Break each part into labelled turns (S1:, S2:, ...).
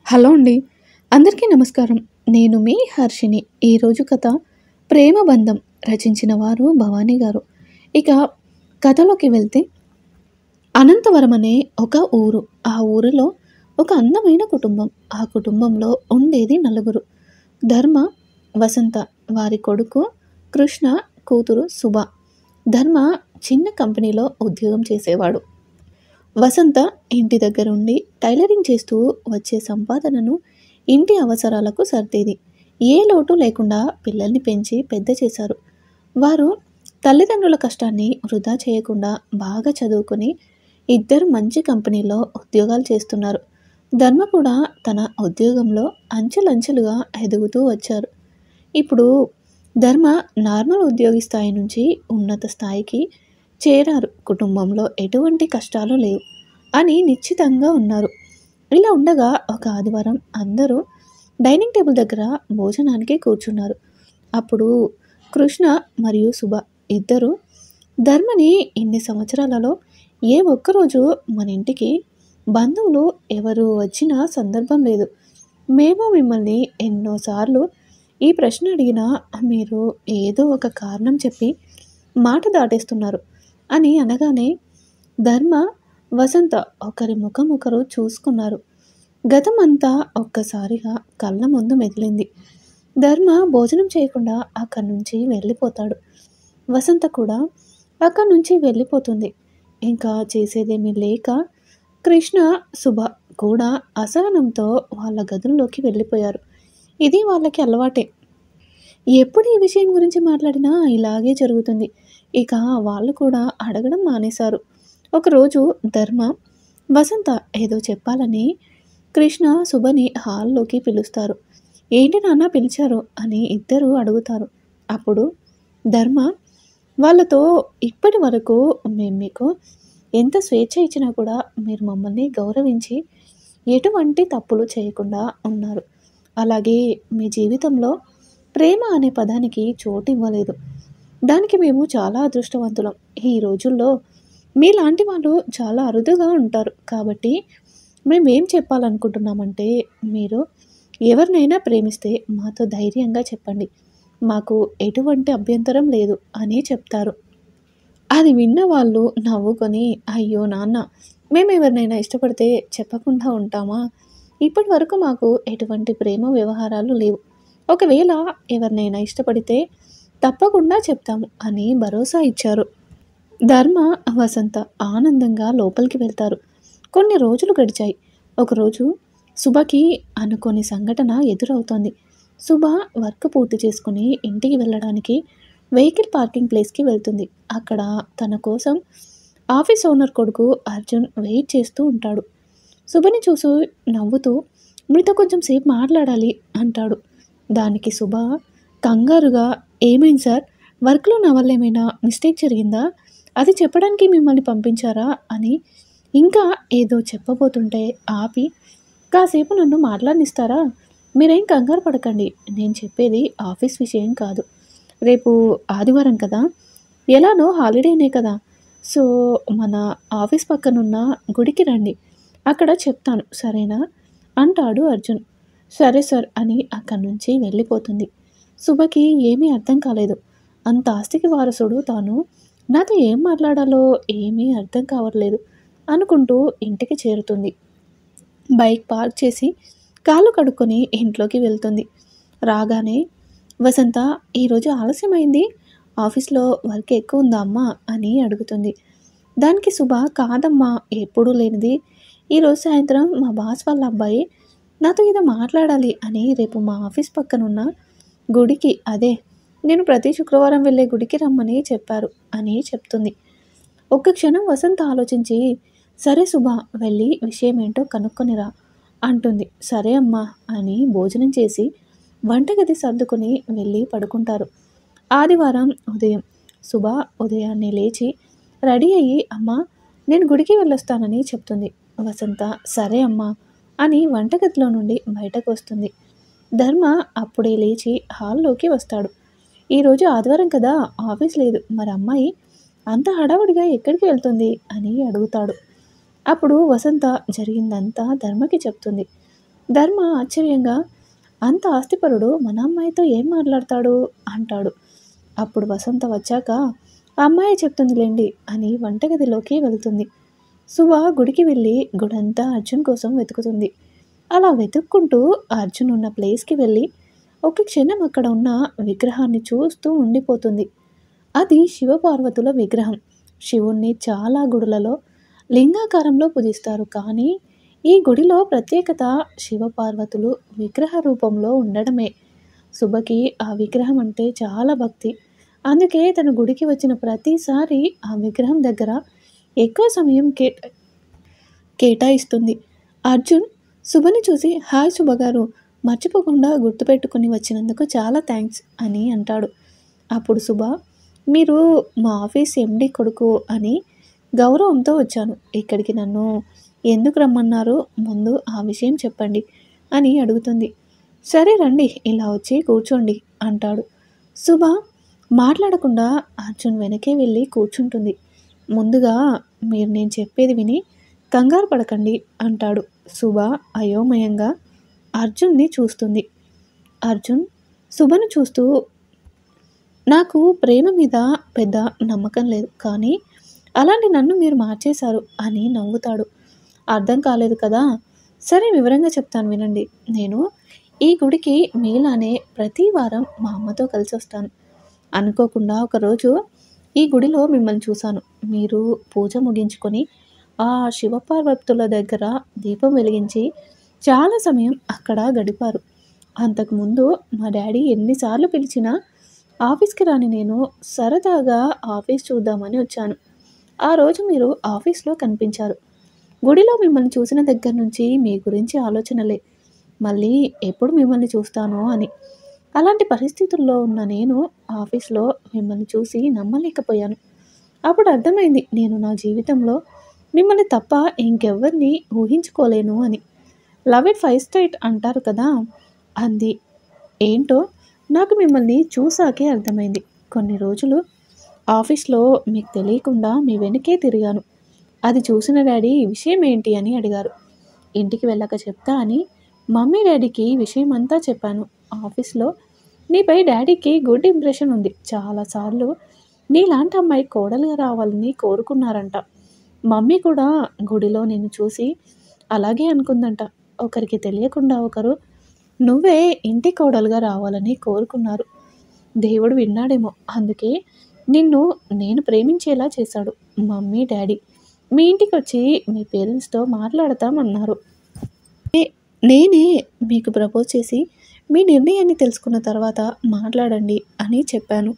S1: Hello అండి. అందరికీ నమస్కారం. నేను మీ హర్షిని. ఈరోజు కథ 'ప్రేమ బంధం' రచించిన వారు భవానీ గారు. ఇక కథలోకి వెళ్తే అనంతవరం అనే ఒక ఊరు. ఆ ఊరిలో ఒక అందమైన కుటుంబం. ఆ కుటుంబంలో ఉండేది నలుగురు. ధర్మ, వసంత, వారి కొడుకు కృష్ణ, కూతురు సుభ. ధర్మ చిన్న కంపెనీలో ఉద్యోగం చేసేవాడు. వసంత ఇంటి దగ్గరుండి టైలరింగ్ చేస్తూ వచ్చే సంపాదనను ఇంటి అవసరాలకు సర్దేది. ఏ లోటు లేకుండా పిల్లల్ని పెంచి పెద్ద చేశారు. వారు తల్లిదండ్రుల కష్టాన్ని వృధా చేయకుండా బాగా చదువుకుని ఇద్దరు మంచి కంపెనీలో ఉద్యోగాలు చేస్తున్నారు. ధర్మ కూడా తన ఉద్యోగంలో అంచెలంచెలుగా ఎదుగుతూ వచ్చారు. ఇప్పుడు ధర్మ నార్మల్ ఉద్యోగి స్థాయి నుంచి ఉన్నత స్థాయికి చేరారు. కుటుంబంలో ఎటువంటి కష్టాలు లేవు అని నిశ్చితంగా ఉన్నారు. ఇలా ఉండగా ఒక ఆదివారం అందరూ డైనింగ్ టేబుల్ దగ్గర భోజనానికి కూర్చున్నారు. అప్పుడు కృష్ణ మరియు సుభ ఇద్దరు ధర్మని ఇన్ని సంవత్సరాలలో ఏ ఒక్కరోజు మన ఇంటికి బంధువులు ఎవరు వచ్చిన సందర్భం లేదు. మేము మిమ్మల్ని ఎన్నోసార్లు ఈ ప్రశ్న అడిగినా మీరు ఏదో ఒక కారణం చెప్పి మాట దాటేస్తున్నారు అని అనగానే ధర్మ, వసంత ఒకరి ముఖం ఒకరు చూసుకున్నారు. గతమంతా ఒక్కసారిగా కళ్ళ ముందు మెదిలింది. ధర్మ భోజనం చేయకుండా అక్కడి నుంచి వెళ్ళిపోతాడు. వసంత కూడా అక్కడి నుంచి వెళ్ళిపోతుంది. ఇంకా చేసేదేమీ లేక కృష్ణ, సుభ కూడా అసహనంతో వాళ్ళ గదుల్లోకి వెళ్ళిపోయారు. ఇది వాళ్ళకి అలవాటే. ఎప్పుడు ఈ విషయం గురించి మాట్లాడినా ఇలాగే జరుగుతుంది. ఇక వాళ్ళు కూడా అడగడం మానేశారు. ఒకరోజు ధర్మ, వసంత ఏదో చెప్పాలని కృష్ణ, సుభని హాల్లోకి పిలుస్తారు. ఏంటి నాన్న పిలిచారు అని ఇద్దరు అడుగుతారు. అప్పుడు ధర్మ వాళ్ళతో ఇప్పటి వరకు మేము మీకు ఎంత స్వేచ్ఛ ఇచ్చినా కూడా మీరు మమ్మల్ని గౌరవించి ఎటువంటి తప్పులు చేయకుండా ఉన్నారు. అలాగే మీ జీవితంలో ప్రేమ అనే పదానికి చోటు ఇవ్వలేదు. దానికి మేము చాలా అదృష్టవంతులం. ఈ రోజుల్లో మీలాంటి వాళ్ళు చాలా అరుదుగా ఉంటారు. కాబట్టి మేమేం చెప్పాలనుకుంటున్నామంటే మీరు ఎవరినైనా ప్రేమిస్తే మాతో ధైర్యంగా చెప్పండి. మాకు ఎటువంటి అభ్యంతరం లేదు అని చెప్తారు. అది విన్న వాళ్ళు నవ్వుకొని అయ్యో నాన్న, మేము ఎవరినైనా ఇష్టపడితే చెప్పకుండా ఉంటామా? ఇప్పటి వరకు మాకు ఎటువంటి ప్రేమ వ్యవహారాలు లేవు. ఒకవేళ ఎవరినైనా ఇష్టపడితే తప్పకుండా చెప్తాము అని భరోసా ఇచ్చారు. ధర్మ, వసంత ఆనందంగా లోపలికి వెళ్తారు. కొన్ని రోజులు గడిచాయి. ఒకరోజు సుభకి అనుకోని సంఘటన ఎదురవుతోంది. సుభ వర్క్ పూర్తి చేసుకుని ఇంటికి వెళ్ళడానికి వెహికల్ పార్కింగ్ ప్లేస్కి వెళ్తుంది. అక్కడ తన కోసం ఆఫీస్ ఓనర్ కొడుకు అర్జున్ వెయిట్ చేస్తూ ఉంటాడు. సుభని చూసి నవ్వుతూ మీతో కొంచెం సేపు మాట్లాడాలి అంటాడు. దానికి సుభ కంగారుగా ఏమైంది సార్, వర్క్లో నా వల్ల ఏమైనా మిస్టేక్ జరిగిందా, అది చెప్పడానికి మిమ్మల్ని పంపించారా అని ఇంకా ఏదో చెప్పబోతుంటే ఆపి కాసేపు నన్ను మాట్లాడనిస్తారా? మీరేం కంగారు పడకండి. నేను చెప్పేది ఆఫీస్ విషయం కాదు. రేపు ఆదివారం కదా, ఎలానో హాలిడేనే కదా, సో మన ఆఫీస్ పక్కనున్న గుడికి రండి, అక్కడ చెప్తాను సరేనా అంటాడు అర్జున్. సరే సార్ అని అక్కడి నుంచి వెళ్ళిపోతుంది. సుభకి ఏమీ అర్థం కాలేదు. అంత ఆస్తికి వారసుడు తాను నాతో ఏం మాట్లాడాలో ఏమీ అర్థం కావట్లేదు అనుకుంటూ ఇంటికి చేరుతుంది. బైక్ పార్క్ చేసి కాళ్ళు కడుక్కొని ఇంట్లోకి వెళ్తుంది. రాగానే వసంత ఈరోజు ఆలస్యమైంది, ఆఫీస్లో వర్క్ ఎక్కువ ఉందా అమ్మా అని అడుగుతుంది. దానికి శుభ కాదమ్మా, ఎప్పుడూ లేనిది ఈరోజు సాయంత్రం మా బాస్ వాళ్ళ అబ్బాయి నాతో ఏదో మాట్లాడాలి అని రేపు మా ఆఫీస్ పక్కనున్న గుడికి, అదే నేను ప్రతి శుక్రవారం వెళ్ళే గుడికి రమ్మని చెప్పారు అని చెప్తుంది. ఒక్క క్షణం వసంత ఆలోచించి సరే శుభ, వెళ్ళి విషయం ఏంటో కనుక్కొనిరా అంటుంది. సరే అమ్మా అని భోజనం చేసి వంటగది సర్దుకొని వెళ్ళి పడుకుంటారు. ఆదివారం ఉదయం శుభ ఉదయాన్నే లేచి రెడీ అయ్యి అమ్మా నేను గుడికి వెళ్ళొస్తానని చెప్తుంది. వసంత సరే అమ్మా అని వంటగదిలో నుండి బయటకు వస్తుంది. ధర్మ అప్పుడే లేచి హాల్లోకి వస్తాడు. ఈరోజు ఆదివారం కదా, ఆఫీస్ లేదు, మరి అమ్మాయి అంత హడావుడిగా ఎక్కడికి వెళ్తుంది అని అడుగుతాడు. అప్పుడు వసంత జరిగిందంతా ధర్మకి చెప్తుంది. ధర్మ ఆశ్చర్యంగా, అంత ఆస్తిపరుడు మన అమ్మాయితో ఏం మాట్లాడతాడు అంటాడు. అప్పుడు వసంత వచ్చాక ఆ అమ్మాయి చెప్తుందిలేండి అని వంటగదిలోకి వెళ్తుంది. శుభ గుడికి వెళ్ళి గుడంతా అర్జున్ కోసం వెతుకుతుంది. అలా వెతుక్కుంటూ అర్జున్ ఉన్న ప్లేస్కి వెళ్ళి ఒక క్షణం అక్కడ ఉన్న విగ్రహాన్ని చూస్తూ ఉండిపోతుంది. అది శివపార్వతుల విగ్రహం. శివుణ్ణి చాలా గుడులలో లింగాకారంలో పూజిస్తారు, కానీ ఈ గుడిలో ప్రత్యేకత శివపార్వతులు విగ్రహ రూపంలో ఉండడమే. శుభకి ఆ విగ్రహం అంటే చాలా భక్తి. అందుకే తన గుడికి వచ్చిన ప్రతిసారి ఆ విగ్రహం దగ్గర ఎక్కువ సమయం కేటాయిస్తుంది. అర్జున్ శుభని చూసి, హాయ్ శుభగారు, మర్చిపోకుండా గుర్తుపెట్టుకుని వచ్చినందుకు చాలా థ్యాంక్స్ అని అంటాడు. అప్పుడు శుభ, మీరు మా ఆఫీస్ ఎండి కొడుకు అని గౌరవంతో వచ్చాను. ఇక్కడికి నన్ను ఎందుకు రమ్మన్నారు, ముందు ఆ విషయం చెప్పండి అని అడుగుతుంది. సరే రండి, ఇలా వచ్చి కూర్చోండి అంటాడు. శుభ మాట్లాడకుండా అర్జున్ వెనకే వెళ్ళి కూర్చుంటుంది. ముందుగా మీరు నేను చెప్పేది విని కంగారు పడకండి అంటాడు. శుభ అయోమయంగా అర్జున్ని చూస్తుంది. అర్జున్ శుభను చూస్తూ, నాకు ప్రేమ మీద పెద్ద నమ్మకం లేదు, కానీ అలాంటి నన్ను మీరు మార్చేశారు అని నవ్వుతాడు. అర్థం కాలేదు కదా, సరే వివరంగా చెప్తాను వినండి. నేను ఈ గుడికి మీలానే ప్రతి వారం మా అమ్మతో కలిసి వస్తాను. అనుకోకుండా ఒకరోజు ఈ గుడిలో మిమ్మల్ని చూశాను. మీరు పూజ ముగించుకొని ఆ శివపార్వతుల దగ్గర దీపం వెలిగించి చాలా సమయం అక్కడ గడిపారు. అంతకుముందు మా డాడీ ఎన్నిసార్లు పిలిచినా ఆఫీస్కి రాని నేను సరదాగా ఆఫీస్ చూద్దామని వచ్చాను. ఆ రోజు మీరు ఆఫీస్లో కనిపించారు. గుడిలో మిమ్మల్ని చూసిన దగ్గర నుంచి మీ గురించి ఆలోచనలే, మళ్ళీ ఎప్పుడు మిమ్మల్ని చూస్తానో అని. అలాంటి పరిస్థితుల్లో ఉన్న నేను ఆఫీస్లో మిమ్మల్ని చూసి నమ్మలేకపోయాను. అప్పుడు అర్థమైంది, నేను నా జీవితంలో మిమ్మల్ని తప్ప ఇంకెవ్వరిని ఊహించుకోలేను అని. లవ్ ఎట్ ఫస్ట్ సైట్ అంటారు కదా, అంది. ఏంటో నాకు మిమ్మల్ని చూసాకే అర్థమైంది. కొన్ని రోజులు ఆఫీస్లో మీకు తెలియకుండా మీ వెనకే తిరిగాను. అది చూసిన డాడీ విషయం ఏంటి అని అడిగారు. ఇంటికి వెళ్ళాక చెప్తా అని మమ్మీ డాడీకి విషయం అంతా చెప్పాను. ఆఫీస్లో నీపై డాడీకి గుడ్ ఇంప్రెషన్ ఉంది. చాలాసార్లు నీలాంటి అమ్మాయి కోడలుగా రావాలని కోరుకున్నారంట. మమ్మీ కూడా గుడిలో నేను చూసి అలాగే అనుకుందంట. ఒకరికి తెలియకుండా ఒకరు నువ్వే ఇంటి కోడలుగా రావాలని కోరుకున్నారు. దేవుడు విన్నాడేమో, అందుకే నిన్ను నేను ప్రేమించేలా చేశాడు. మమ్మీ డాడీ మీ ఇంటికి వచ్చి మీ పేరెంట్స్తో మాట్లాడతామన్నారు. నేనే మీకు ప్రపోజ్ చేసి మీ నిర్ణయాన్ని తెలుసుకున్న తర్వాత మాట్లాడండి అని చెప్పాను.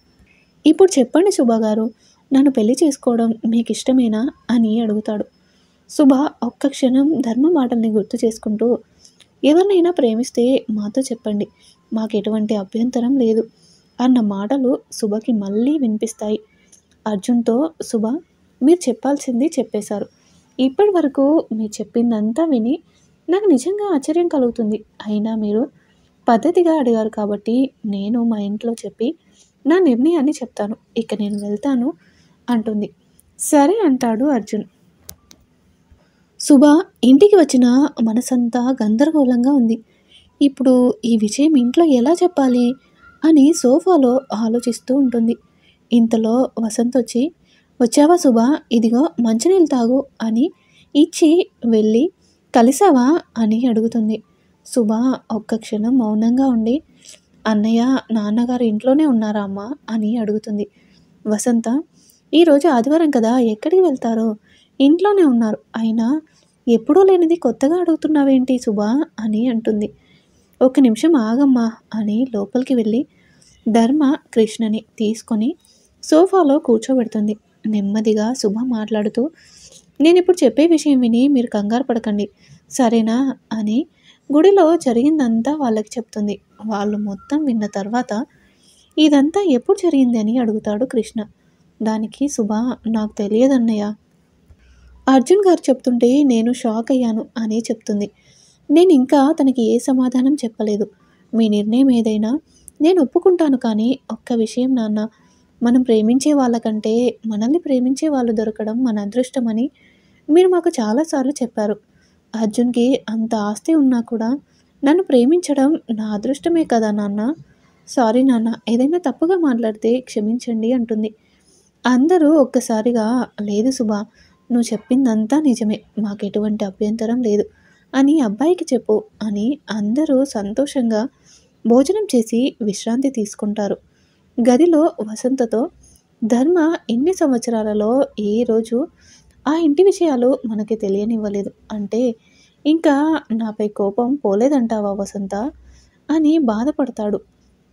S1: ఇప్పుడు చెప్పండి శుభగారు, నన్ను పెళ్లి చేసుకోవడం మీకు ఇష్టమేనా అని అడుగుతాడు. శుభ ఒక్క క్షణం ధర్మ మాటల్ని గుర్తు చేసుకుంటూ, ఎవరినైనా ప్రేమిస్తే మాతో చెప్పండి, మాకు ఎటువంటి అభ్యంతరం లేదు అన్న మాటలు శుభకి మళ్ళీ వినిపిస్తాయి. అర్జున్తో, శుభ మీరు చెప్పాల్సింది చెప్పేశారు. ఇప్పటి వరకు మీరు చెప్పిందంతా విని నాకు నిజంగా ఆశ్చర్యం కలుగుతుంది. అయినా మీరు పద్ధతిగా అడిగారు కాబట్టి నేను మా ఇంట్లో చెప్పి నా నిర్ణయాన్ని చెప్తాను. ఇక నేను వెళ్తాను అంటుంది. సరే అంటాడు అర్జున్. శుభ ఇంటికి వచ్చిన మనసంతా గందరగోళంగా ఉంది. ఇప్పుడు ఈ విషయం ఇంట్లో ఎలా చెప్పాలి అని సోఫాలో ఆలోచిస్తూ ఉంటుంది. ఇంతలో వసంత్ వచ్చి, వచ్చావా శుభ, ఇదిగో మంచినీళ్ళు తాగు అని ఇచ్చి వెళ్ళి కలిసావా అని అడుగుతుంది. శుభ ఒక్క క్షణం మౌనంగా ఉండి, అన్నయ్య నాన్నగారు ఇంట్లోనే ఉన్నారా అమ్మా అని అడుగుతుంది. వసంత, ఈరోజు ఆదివారం కదా, ఎక్కడికి వెళ్తారో, ఇంట్లోనే ఉన్నారు. అయినా ఎప్పుడూ లేనిది కొత్తగా అడుగుతున్నావేంటి శుభ అని అంటుంది. ఒక నిమిషం ఆగమ్మా అని లోపలికి వెళ్ళి ధర్మ కృష్ణని తీసుకొని సోఫాలో కూర్చోబెడుతుంది. నెమ్మదిగా శుభ మాట్లాడుతూ, నేను ఇప్పుడు చెప్పే విషయం విని మీరు కంగారు పడకండి సరేనా అని గుడిలో జరిగిందంతా వాళ్ళకి చెప్తుంది. వాళ్ళు మొత్తం విన్న తర్వాత, ఇదంతా ఎప్పుడు జరిగింది అని అడుగుతాడు కృష్ణ. దానికి శుభ, నాకు తెలియదన్నయ్య, అర్జున్ గారు చెప్తుంటే నేను షాక్ అయ్యాను అని చెప్తుంది. నేను ఇంకా తనకి ఏ సమాధానం చెప్పలేదు. మీ నిర్ణయం ఏదైనా నేను ఒప్పుకుంటాను, కానీ ఒక్క విషయం నాన్న, మనం ప్రేమించే వాళ్ళకంటే మనల్ని ప్రేమించే వాళ్ళు దొరకడం మన అదృష్టమని మీరు మాకు చాలాసార్లు చెప్పారు. అర్జున్కి అంత ఆస్తి ఉన్నా కూడా నన్ను ప్రేమించడం నా అదృష్టమే కదా నాన్న. సారీ నాన్న, ఏదైనా తప్పుగా మాట్లాడితే క్షమించండి అంటుంది. అందరూ ఒక్కసారిగా లేదు సుభా, నువ్వు చెప్పిందంతా నిజమే, మాకెటువంటి అభ్యంతరం లేదు అని అబ్బాయికి చెప్పు అని అందరూ సంతోషంగా భోజనం చేసి విశ్రాంతి తీసుకుంటారు. గదిలో వసంతతో ధర్మ ఇన్ని సంవత్సరాలలో ఏ రోజు ఆ ఇంటి విషయాలు మనకి తెలియనివ్వలేదు అంటే ఇంకా నాపై కోపం పోలేదంటావా వసంత అని బాధపడతాడు.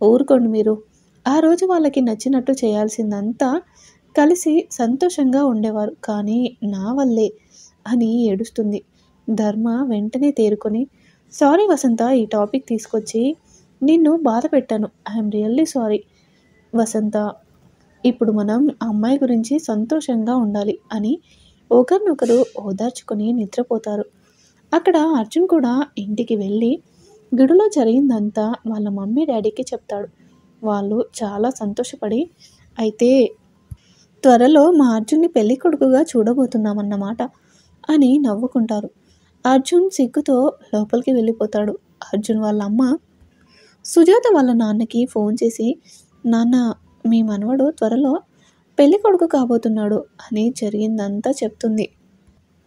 S1: ఊరుకోండి మీరు, ఆ రోజు వాళ్ళకి నచ్చినట్టు చేయాల్సిందంతా కలిసి సంతోషంగా ఉండేవారు, కానీ నా వల్లే అని ఏడుస్తుంది. ధర్మ వెంటనే తేరుకొని, సారీ వసంత, ఈ టాపిక్ తీసుకొచ్చి నిన్ను బాధ పెట్టాను, ఐఎమ్ రియల్లీ సారీ వసంత, ఇప్పుడు మనం ఆ అమ్మాయి గురించి సంతోషంగా ఉండాలి అని ఒకరినొకరు ఓదార్చుకొని నిద్రపోతారు. అక్కడ అర్జున్ కూడా ఇంటికి వెళ్ళి గుడిలో జరిగిందంతా వాళ్ళ మమ్మీ డాడీకి చెప్తాడు. వాళ్ళు చాలా సంతోషపడి, అయితే త్వరలో మా అర్జున్ని పెళ్లి కొడుకుగా చూడబోతున్నామన్నమాట అని నవ్వుకుంటారు. అర్జున్ సిగ్గుతో లోపలికి వెళ్ళిపోతాడు. అర్జున్ వాళ్ళ అమ్మ సుజాత వాళ్ళ నాన్నకి ఫోన్ చేసి, నాన్న, మీ మనవడు త్వరలో పెళ్లి కొడుకు కాబోతున్నాడు అని జరిగిందంతా చెప్తుంది.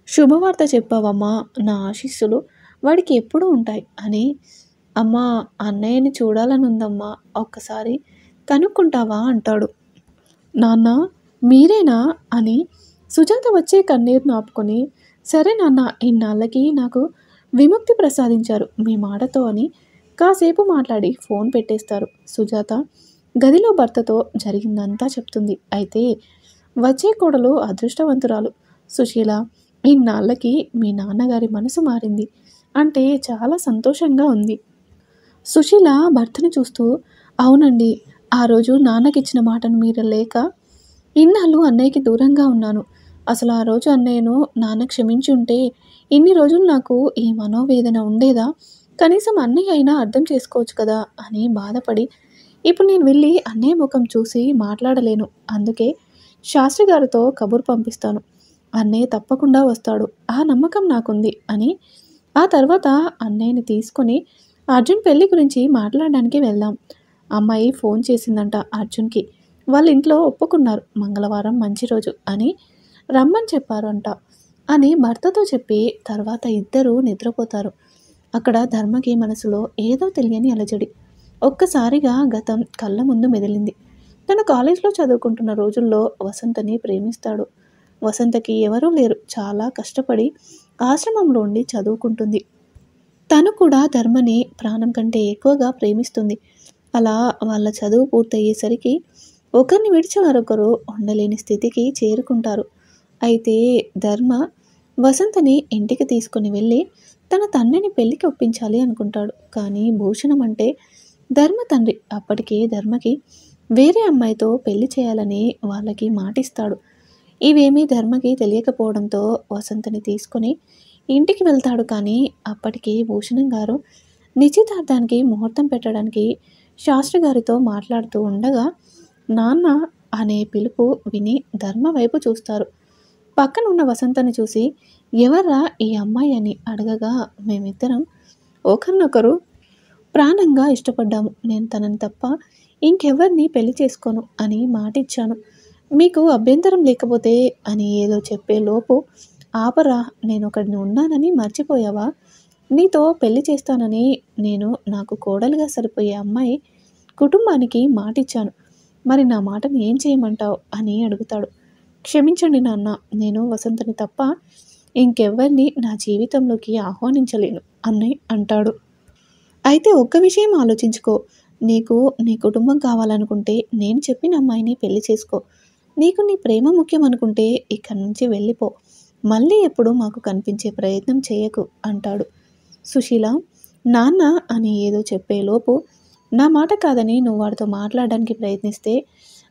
S1: శుభవార్త చెప్పావమ్మా, నా ఆశీస్సులు వాడికి ఎప్పుడూ ఉంటాయి అని. అమ్మా, అన్నయ్యని చూడాలని ఉందమ్మా, ఒక్కసారి కనుక్కుంటావా అంటాడు. నాన్న, మీరేనా అని సుజాత వచ్చే కన్నీరును ఆపుకొని, సరే నాన్న, ఇన్నాళ్ళకి నాకు విముక్తి ప్రసాదించారు మీ మాటతో అని కాసేపు మాట్లాడి ఫోన్ పెట్టేస్తారు. సుజాత గదిలో భర్తతో జరిగిందంతా చెప్తుంది. అయితే వచ్చే కోడలు అదృష్టవంతురాలు సుశీల, ఇన్నాళ్ళకి మీ నాన్నగారి మనసు మారింది అంటే చాలా సంతోషంగా ఉంది. సుశీల భర్తని చూస్తూ, అవునండి, ఆ రోజు నాన్నకిచ్చిన మాటను మీరు లేక ఇన్నాళ్ళు అన్నయ్యకి దూరంగా ఉన్నాను. అసలు ఆ రోజు అన్నయ్యను నాన్న క్షమించి ఉంటే ఇన్ని రోజులు నాకు ఈ మనోవేదన ఉండేదా? కనీసం అన్నయ్య అయినా అర్థం చేసుకోవచ్చు కదా అని బాధపడి, ఇప్పుడు నేను వెళ్ళి అన్నయ్య ముఖం చూసి మాట్లాడలేను, అందుకే శాస్త్రి గారితో కబురు పంపిస్తాను, అన్నయ్య తప్పకుండా వస్తాడు, ఆ నమ్మకం నాకుంది అని ఆ తర్వాత అన్నయ్యని తీసుకొని అర్జున్ పెళ్లి గురించి మాట్లాడడానికి వెళ్దాం. అమ్మాయి ఫోన్ చేసిందంట అర్జున్కి. వాళ్ళ ఇంట్లో ఒప్పుకున్నారు, మంగళవారం మంచి రోజు అని రమ్మని చెప్పారు అంట అని భర్తతో చెప్పి తర్వాత ఇద్దరూ నిద్రపోతారు. అక్కడ ధర్మకి మనసులో ఏదో తెలియని అలజడి. ఒక్కసారిగా గతం కళ్ళ ముందు మెదిలింది. తన కాలేజ్లో చదువుకుంటున్న రోజుల్లో వసంతని ప్రేమిస్తాడు. వసంతకి ఎవరూ లేరు, చాలా కష్టపడి ఆశ్రమంలో ఉండి చదువుకుంటుంది. తను కూడా ధర్మని ప్రాణం కంటే ఎక్కువగా ప్రేమిస్తుంది. అలా వాళ్ళ చదువు పూర్తయ్యేసరికి ఒకరిని విడిచి మరొకరు ఉండలేని స్థితికి చేరుకుంటారు. అయితే ధర్మ వసంతని ఇంటికి తీసుకుని వెళ్ళి తన తండ్రిని పెళ్లికి ఒప్పించాలి అనుకుంటాడు. కానీ భూషణం అంటే ధర్మ తండ్రి అప్పటికే ధర్మకి వేరే అమ్మాయితో పెళ్లి చేయాలని వాళ్ళకి మాటిస్తాడు. ఇవేమీ ధర్మకి తెలియకపోవడంతో వసంతని తీసుకొని ఇంటికి వెళ్తాడు. కానీ అప్పటికి భూషణం గారు నిశ్చితార్థానికి ముహూర్తం పెట్టడానికి శాస్త్రి గారితో మాట్లాడుతూ ఉండగా నాన్న అనే పిలుపు విని ధర్మ వైపు చూస్తారు. పక్కనున్న వసంతని చూసి, ఎవర్రా ఈ అమ్మాయి అని అడగగా, మేమిద్దరం ఒకరినొకరు ప్రాణంగా ఇష్టపడ్డాము, నేను తనని తప్ప ఇంకెవరిని పెళ్లి చేసుకోను అని మాటిచ్చాను, మీకు అభ్యంతరం లేకపోతే అని ఏదో చెప్పే లోపు, ఆపరా, నేను ఒకడిని ఉన్నానని మర్చిపోయావా, నీతో పెళ్లి చేస్తానని నేను నాకు కోడలుగా సరిపోయే అమ్మాయి కుటుంబానికి మాటిచ్చాను, మరి నా మాటను ఏం చేయమంటావు అని అడుగుతాడు. క్షమించండి నాన్న, నేను వసంతని తప్ప ఇంకెవ్వరిని నా జీవితంలోకి ఆహ్వానించలేను అని అంటాడు. అయితే ఒక్క విషయం ఆలోచించుకో, నీకు నీ కుటుంబం కావాలనుకుంటే నేను చెప్పిన అమ్మాయిని పెళ్లి చేసుకో, నీకు నీ ప్రేమ ముఖ్యం అనుకుంటే ఇక్కడి నుంచి వెళ్ళిపో, మళ్ళీ ఎప్పుడు మాకు కనిపించే ప్రయత్నం చేయకు అంటాడు. సుశీల నాన్న అని ఏదో చెప్పేలోపు, నా మాట కాదని నువ్వు వాడితో మాట్లాడడానికి ప్రయత్నిస్తే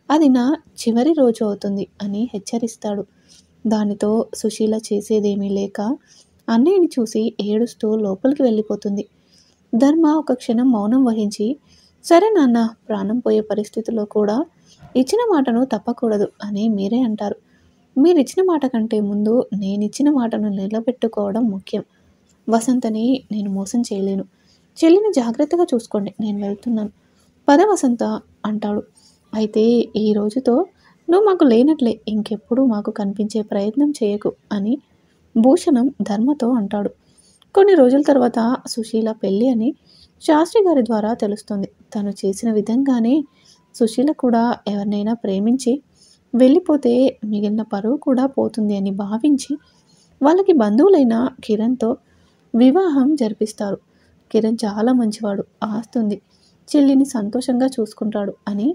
S1: అది నా చివరి రోజు అవుతుంది అని హెచ్చరిస్తాడు. దానితో సుశీల చేసేదేమీ లేక అన్నయ్యని చూసి ఏడుస్తూ లోపలికి వెళ్ళిపోతుంది. ధర్మ ఒక క్షణం మౌనం వహించి, సరే నాన్న, ప్రాణం పోయే పరిస్థితుల్లో కూడా ఇచ్చిన మాటను తప్పకూడదు అని మీరే అంటారు. మీరిచ్చిన మాట కంటే ముందు నేనిచ్చిన మాటను నిలబెట్టుకోవడం ముఖ్యం. వసంతని నేను మోసం చేయలేను, చెల్లిని జాగ్రత్తగా చూసుకోండి, నేను వెళ్తున్నాను. పద వసంత అంటాడు. అయితే ఈ రోజుతో నువ్వు మాకు లేనట్లే, ఇంకెప్పుడు మాకు కనిపించే ప్రయత్నం చేయకు అని భూషణం ధర్మతో అంటాడు. కొన్ని రోజుల తర్వాత సుశీల పెళ్ళి అని శాస్త్రి గారి ద్వారా తెలుస్తుంది. తను చేసిన విధంగానే సుశీల కూడా ఎవరినైనా ప్రేమించి వెళ్ళిపోతే మిగిలిన పరువు కూడా పోతుంది అని భావించి వాళ్ళకి బంధువులైన కిరణ్తో వివాహం జరిపిస్తారు. కిరణ్ చాలా మంచివాడు, ఆస్తుంది, చెల్లిని సంతోషంగా చూసుకుంటాడు అని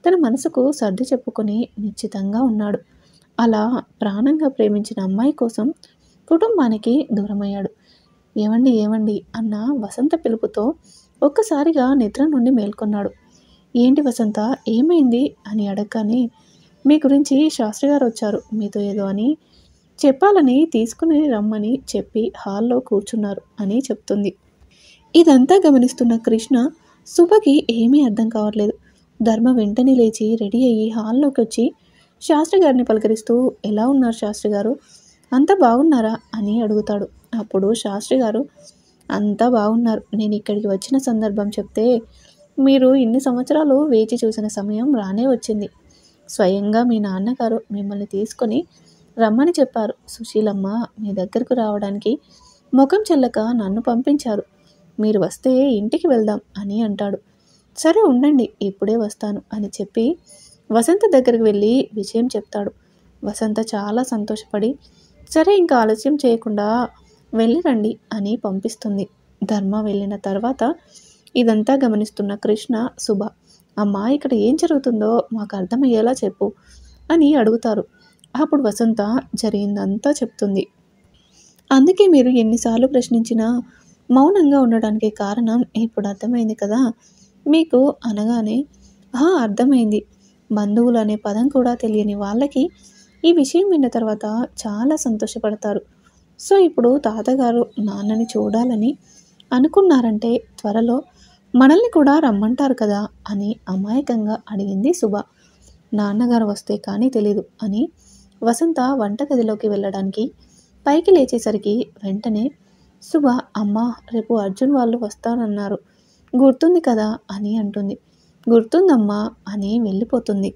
S1: తన మనసుకు సర్ది చెప్పుకొని నిశ్చితంగా ఉన్నాడు. అలా ప్రాణంగా ప్రేమించిన అమ్మాయి కోసం కుటుంబానికి దూరమయ్యాడు. ఏవండి ఏవండి అన్న వసంత పిలుపుతో ఒక్కసారిగా నిద్ర నుండి మేల్కొన్నాడు. ఏంటి వసంత, ఏమైంది అని అడగగానే, మీ గురించి శాస్త్రి గారు వచ్చారు, మీతో ఏదో అని చెప్పాలని తీసుకుని రమ్మని చెప్పి హాల్లో కూర్చున్నారు అని చెప్తుంది. ఇదంతా గమనిస్తున్న కృష్ణ శుభకి ఏమీ అర్థం కావట్లేదు. ధర్మ వెంటనే లేచి రెడీ అయ్యి హాల్లోకి వచ్చి శాస్త్రి గారిని పలకరిస్తూ, ఎలా ఉన్నారు శాస్త్రి గారు, అంతా బాగున్నారా అని అడుగుతాడు. అప్పుడు శాస్త్రి గారు, అంతా బాగున్నారు, నేను ఇక్కడికి వచ్చిన సందర్భం చెప్తే మీరు ఇన్ని సంవత్సరాలు వేచి చూసిన సమయం రానే వచ్చింది. స్వయంగా మీ నాన్నగారు మిమ్మల్ని తీసుకొని రమ్మని చెప్పారు. సుశీలమ్మ మీ దగ్గరకు రావడానికి ముఖం చెల్లక నన్ను పంపించారు. మీరు వస్తే ఇంటికి వెళ్దాం అని అంటాడు. సరే ఉండండి, ఇప్పుడే వస్తాను అని చెప్పి వసంత దగ్గరికి వెళ్ళి విషయం చెప్తాడు. వసంత చాలా సంతోషపడి, సరే ఇంకా ఆలస్యం చేయకుండా వెళ్ళిరండి అని పంపిస్తుంది. ధర్మ వెళ్ళిన తర్వాత ఇదంతా గమనిస్తున్న కృష్ణ, శుభ, అమ్మా ఇక్కడ ఏం జరుగుతుందో మాకు అర్థమయ్యేలా చెప్పు అని అడుగుతారు. అప్పుడు వసంత జరిగిందంతా చెప్తుంది. అందుకే మీరు ఎన్నిసార్లు ప్రశ్నించినా మౌనంగా ఉండడానికి కారణం ఇప్పుడు అర్థమైంది కదా మీకు అనగానే, అర్థమైంది. బంధువులు అనే పదం కూడా తెలియని వాళ్ళకి ఈ విషయం విన్న తర్వాత చాలా సంతోషపడతారు. సో ఇప్పుడు తాతగారు నాన్నని చూడాలని అనుకున్నారంటే త్వరలో మనల్ని కూడా రమ్మంటారు కదా అని అమాయకంగా అడిగింది శుభ. నాన్నగారు వస్తే కానీ తెలీదు అని వసంత వంటగదిలోకి వెళ్ళడానికి పైకి లేచేసరికి వెంటనే శుభ, అమ్మ రేపు అర్జున్ వాళ్ళు వస్తారన్నారు, గుర్తుంది కదా అని అంటుంది. గుర్తుందమ్మా అని వెళ్ళిపోతుంది.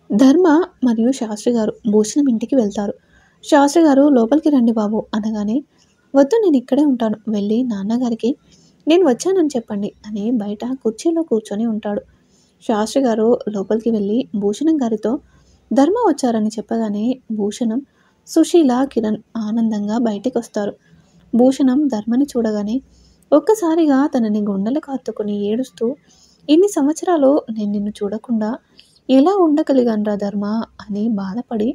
S1: ధర్మ మరియు శాస్త్రి గారు భూషణం ఇంటికి వెళ్తారు. శాస్త్రి గారు లోపలికి రండి బాబు అనగానే, వద్దు నేను ఇక్కడే ఉంటాను, వెళ్ళి నాన్నగారికి నేను వచ్చానని చెప్పండి అని బయట కుర్చీలో కూర్చొని ఉంటాడు. శాస్త్రి గారు లోపలికి వెళ్ళి భూషణం గారితో ధర్మ వచ్చారని చెప్పగానే భూషణం, సుశీల, కిరణ్ ఆనందంగా బయటికి వస్తారు. భూషణం ధర్మని చూడగానే ఒక్కసారిగా తనని గుండెలకు హత్తుకుని ఏడుస్తూ, ఇన్ని సంవత్సరాలు నేను నిన్ను చూడకుండా ఎలా ఉండగలిగానురా ధర్మ అని బాధపడి,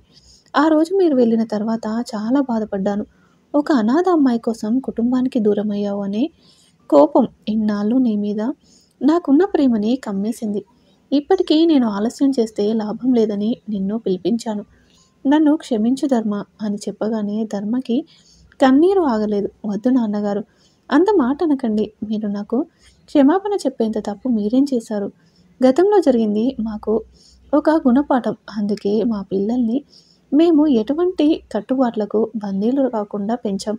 S1: ఆ రోజు మీరు వెళ్ళిన తర్వాత చాలా బాధపడ్డాను. ఒక అనాథ అమ్మాయి కోసం కుటుంబానికి దూరమయ్యావు అనే కోపం ఇన్నాళ్ళు నీ మీద నాకున్న ప్రేమని కమ్మేసింది. ఇప్పటికీ నేను ఆలస్యం చేస్తే లాభం లేదని నిన్ను పిలిపించాను. నన్ను క్షమించు ధర్మ అని చెప్పగానే ధర్మకి కన్నీరు ఆగలేదు. వద్దు నాన్నగారు, అంత మాట అనకండి. మీరు నాకు క్షమాపణ చెప్పేంత తప్పు మీరేం చేశారు? గతంలో జరిగింది మాకు ఒక గుణపాఠం. అందుకే మా పిల్లల్ని మేము ఎటువంటి కట్టుబాట్లకు బందీలు కాకుండా పెంచాం.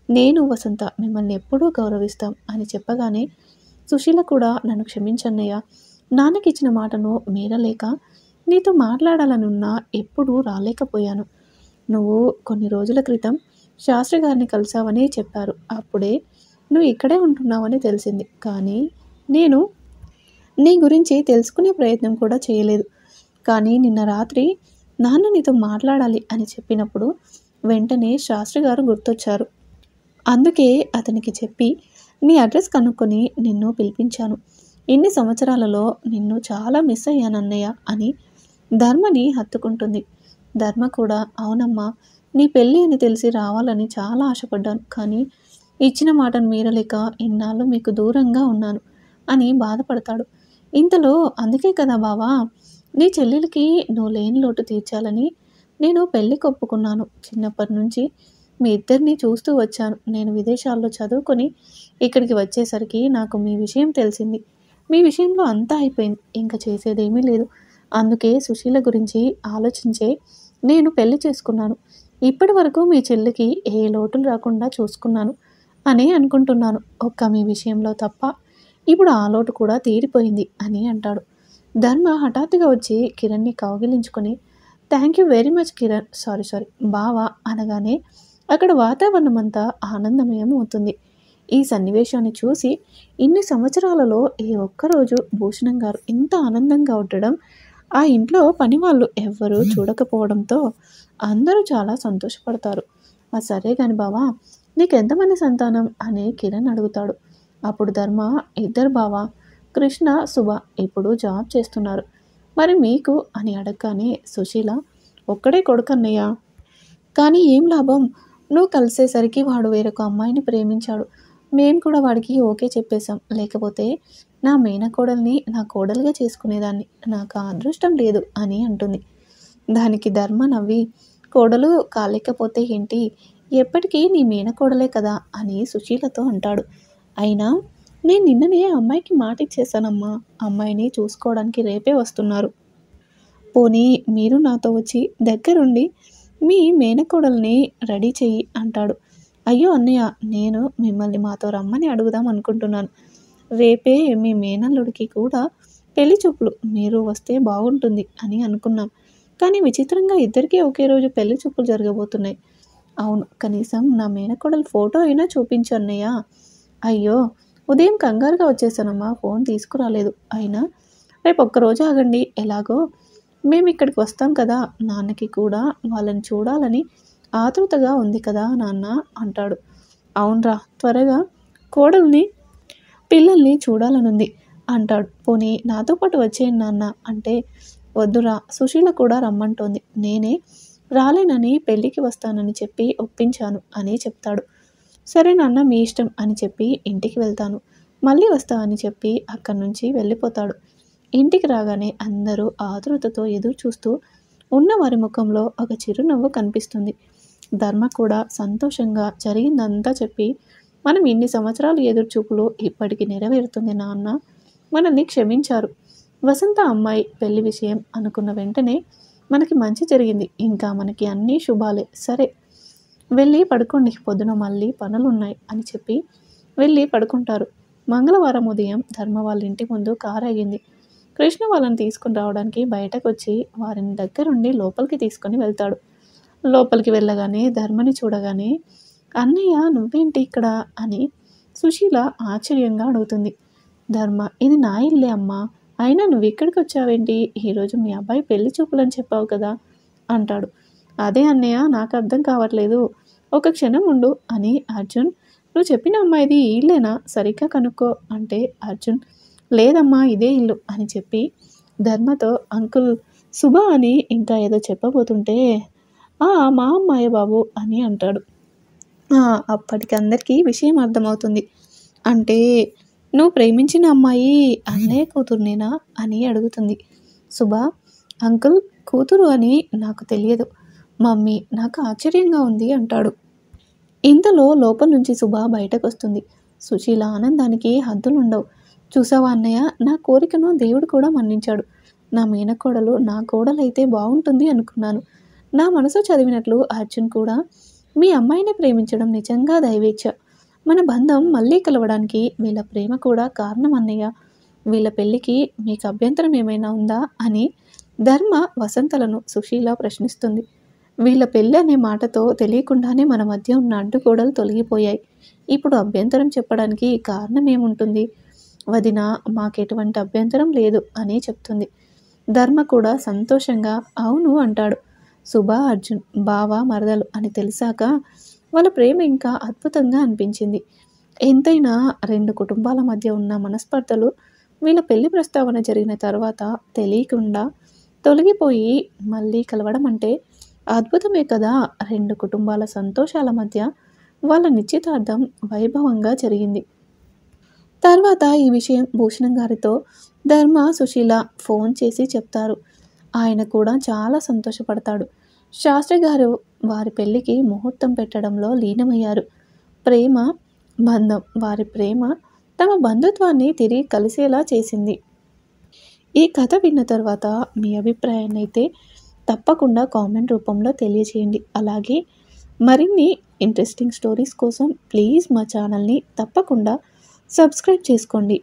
S1: నేను, వసంత మిమ్మల్ని ఎప్పుడూ గౌరవిస్తాం అని చెప్పగానే సుశీల కూడా, నన్ను క్షమించన్నయ్య, నాన్నకిచ్చిన మాటను మీరలేక నీతో మాట్లాడాలనున్నా ఎప్పుడూ రాలేకపోయాను. నువ్వు కొన్ని రోజుల క్రితం శాస్త్రి గారిని కలిసావని చెప్పారు. అప్పుడే నువ్వు ఇక్కడే ఉంటున్నావని తెలిసింది. కానీ నేను నీ గురించి తెలుసుకునే ప్రయత్నం కూడా చేయలేదు. కానీ నిన్న రాత్రి నాన్న నీతో మాట్లాడాలి అని చెప్పినప్పుడు వెంటనే శాస్త్రి గారు గుర్తొచ్చారు. అందుకే అతనికి చెప్పి నీ అడ్రస్ కనుక్కొని నిన్ను పిలిపించాను. ఇన్ని సంవత్సరాలలో నిన్ను చాలా మిస్ అయ్యానన్నయ్య అని ధర్మని హత్తుకుంటుంది. ధర్మ కూడా, అవునమ్మా, నీ పెళ్ళి అని తెలిసి రావాలని చాలా ఆశపడ్డాను. కానీ ఇచ్చిన మాటను మీరలేక ఇన్నాళ్ళు మీకు దూరంగా ఉన్నాను అని బాధపడతాడు. ఇంతలో అందుకే కదా బావా, నీ చెల్లెలకి నువ్వు లేని లోటు తీర్చాలని నేను పెళ్ళికి ఒప్పుకున్నాను. చిన్నప్పటి నుంచి మీ ఇద్దరిని చూస్తూ వచ్చాను. నేను విదేశాల్లో చదువుకొని ఇక్కడికి వచ్చేసరికి నాకు మీ విషయం తెలిసింది. మీ విషయంలో అంతా అయిపోయింది, ఇంకా చేసేదేమీ లేదు. అందుకే సుశీల గురించి ఆలోచించే నేను పెళ్లి చేసుకున్నాను. ఇప్పటి వరకు మీ చెల్లికి ఏ లోటులు రాకుండా చూసుకున్నాను. అని అనుకుంటున్నాను. ఒక్క మీ విషయంలో తప్ప. ఇప్పుడు ఆ లోటు కూడా తీరిపోయింది అని అంటాడు. ధర్మ హఠాత్తుగా వచ్చి కిరణ్‌ని కౌగిలించుకొని thank you very much Kiran. Sorry బావ అనగానే అక్కడ వాతావరణమంతా ఆనందమయం అవుతుంది. ఈ సన్నివేశాన్ని చూసి ఇన్ని సంవత్సరాలలో ఏ ఒక్కరోజు భూషణం గారు ఇంత ఆనందంగా ఉండడం ఆ ఇంట్లో పనివాళ్ళు ఎవ్వరూ చూడకపోవడంతో అందరూ చాలా సంతోషపడతారు. సరే గాని బావా, నీకెంతమంది సంతానం అని కిరణ్ అడుగుతాడు. అప్పుడు ధర్మ, ఇద్దరు బావ, కృష్ణ, శుభ ఇప్పుడు జాబ్ చేస్తున్నారు. మరి మీకు అని అడగగానే సుశీల, ఒక్కడే కొడుకన్నయ్య. కానీ ఏం లాభం, నువ్వు కలిసేసరికి వాడు వేరొక అమ్మాయిని ప్రేమించాడు. మేము కూడా వాడికి ఓకే చెప్పేశాం. లేకపోతే నా మేనకోడల్ని నా కోడలుగా చేసుకునేదాన్ని. నాకు ఆ అదృష్టం లేదు అని అంటుంది. దానికి ధర్మ నవ్వి, కోడలు కాలేకపోతే ఏంటి, ఎప్పటికీ నీ మేనకోడలే కదా అని సుశీలతో అంటాడు. అయినా నేను నిన్ననే అమ్మాయికి మాట ఇచ్చేశానమ్మా. అమ్మాయిని చూసుకోవడానికి రేపే వస్తున్నారు. పోనీ మీరు నాతో వచ్చి దగ్గరుండి మీ మేనకోడల్ని రెడీ చెయ్యి అంటాడు. అయ్యో అన్నయ్య, నేను మిమ్మల్ని మాతో రమ్మని అడుగుదాం అనుకుంటున్నాను. రేపే మీ మేనల్లుడికి కూడా పెళ్లి చూపులు, మీరు వస్తే బాగుంటుంది అని అనుకున్నాం. కానీ విచిత్రంగా ఇద్దరికీ ఒకే రోజు పెళ్లి చూపులు జరగబోతున్నాయి. అవును, కనీసం నా మేనకోడలు ఫోటో అయినా చూపించు అన్నయ్య. అయ్యో, ఉదయం కంగారుగా వచ్చేసానమ్మా, ఫోన్ తీసుకురాలేదు. అయినా రేపు ఒక్కరోజు ఆగండి, ఎలాగో మేము ఇక్కడికి వస్తాం కదా, నాన్నకి కూడా వాళ్ళని చూడాలని ఆతృతగా ఉంది కదా నాన్న అంటాడు. అవునరా, త్వరగా కోడల్ని పిల్లల్ని చూడాలనుంది అంటాడు. పోనీ నాతో పాటు వచ్చేయండి నాన్న అంటే, వద్దురా, సుశీల కూడా రమ్మంటోంది. నేనే రాలేనని పెళ్ళికి వస్తానని చెప్పి ఒప్పించాను అని చెప్తాడు. సరే నాన్న, మీ ఇష్టం అని చెప్పి ఇంటికి వెళ్తాను, మళ్ళీ వస్తా అని చెప్పి అక్కడి నుంచి వెళ్ళిపోతాడు. ఇంటికి రాగానే అందరూ ఆతృతతో ఎదురు చూస్తూ ఉన్న వారి ముఖంలో ఒక చిరునవ్వు కనిపిస్తుంది. ధర్మ కూడా సంతోషంగా జరిగిందంతా చెప్పి, మనం ఇన్ని సంవత్సరాలు ఎదురుచూపులు ఇప్పటికి నెరవేరుతుంది నాన్న, మనల్ని క్షమించారు. వసంత అమ్మాయి పెళ్లి విషయం అనుకున్న వెంటనే మనకి మంచి జరిగింది. ఇంకా మనకి అన్నీ శుభాలే. సరే వెళ్ళి పడుకోండి, పొద్దున మళ్ళీ పనులున్నాయి అని చెప్పి వెళ్ళి పడుకుంటారు. మంగళవారం ఉదయం ధర్మ వాళ్ళ ఇంటి ముందు కారు ఆగింది. కృష్ణ వాళ్ళని తీసుకుని రావడానికి బయటకు వచ్చి వారిని దగ్గరుండి లోపలికి తీసుకొని వెళ్తాడు. లోపలికి వెళ్ళగానే ధర్మని చూడగానే, అన్నయ్య నువ్వేంటి ఇక్కడ అని సుశీల ఆశ్చర్యంగా అడుగుతుంది. ధర్మ, ఇది నా ఇల్లే అమ్మా, అయినా నువ్వు ఇక్కడికి వచ్చావేంటి, ఈరోజు మీ అబ్బాయి పెళ్లి చూపులని చెప్పావు కదా అంటాడు. అదే అన్నయ్య, నాకు అర్థం కావట్లేదు, ఒక క్షణం ఉండు అని అర్జున్, నువ్వు చెప్పిన అమ్మాయిది ఈ ఇల్లేనా, సరిగ్గా కనుక్కో అంటే అర్జున్, లేదమ్మా ఇదే ఇల్లు అని చెప్పి ధర్మతో అంకుల్ శుభ అని ఇంకా ఏదో చెప్పబోతుంటే, మా అమ్మాయి బాబు అని అంటాడు. అప్పటికి అందరికీ విషయం అర్థమవుతుంది. అంటే నువ్వు ప్రేమించిన అమ్మాయి అన్నయ్య కూతురునేనా అని అడుగుతుంది. శుభ, అంకుల్ కూతురు అని నాకు తెలియదు మమ్మీ, నాకు ఆశ్చర్యంగా ఉంది అంటాడు. ఇంతలో లోపల నుంచి శుభ బయటకు వస్తుంది. సుశీల ఆనందానికి హద్దులుండవు. చూసావా అన్నయ్య, నా కోరికను దేవుడు కూడా మన్నించాడు. నా మేనకోడలు నా కోడలైతే బాగుంటుంది అనుకున్నాను. నా మనసు చదివినట్లు అర్జున్ కూడా మీ అమ్మాయిని ప్రేమించడం నిజంగా దైవేచ్ఛ. మన బంధం మళ్ళీ కలవడానికి వీళ్ళ ప్రేమ కూడా కారణం అన్నయ్య. వీళ్ళ పెళ్ళికి మీకు అభ్యంతరం ఏమైనా ఉందా అని ధర్మ వసంతలను సుశీల ప్రశ్నిస్తుంది. వీళ్ళ పెళ్ళి అనే మాటతో తెలియకుండానే మన మధ్య ఉన్న అడ్డుగోడలు తొలగిపోయాయి. ఇప్పుడు అభ్యంతరం చెప్పడానికి కారణం ఏముంటుంది? వదిన, మాకెటువంటి అభ్యంతరం లేదు అని చెప్తుంది. ధర్మ కూడా సంతోషంగా అవును అంటాడు. శుభ, అర్జున్ బావ మరదలు అని తెలిసాక వాళ్ళ ప్రేమ ఇంకా అద్భుతంగా అనిపించింది. ఎంతైనా రెండు కుటుంబాల మధ్య ఉన్న మనస్పర్ధలు వీళ్ళ పెళ్లి ప్రస్తావన జరిగిన తర్వాత తెలియకుండా తొలగిపోయి మళ్ళీ కలవడం అంటే అద్భుతమే కదా. రెండు కుటుంబాల సంతోషాల మధ్య వాళ్ళ నిశ్చితార్థం వైభవంగా జరిగింది. తర్వాత ఈ విషయం భూషణం గారితో ధర్మ, సుశీల ఫోన్ చేసి చెప్తారు. ఆయన కూడా చాలా సంతోషపడతాడు. శాస్త్రి గారు వారి పెళ్ళికి ముహూర్తం పెట్టడంలో లీనమయ్యారు. ప్రేమ బంధం, వారి ప్రేమ తమ బంధుత్వాన్ని తిరిగి కలిసేలా చేసింది. ఈ కథ విన్న తర్వాత మీ అభిప్రాయాన్ని అయితే తప్పకుండా కామెంట్ రూపంలో తెలియజేయండి. అలాగే మరిన్ని ఇంట్రెస్టింగ్ స్టోరీస్ కోసం ప్లీజ్ మా ఛానల్ని తప్పకుండా సబ్స్క్రైబ్ చేసుకోండి.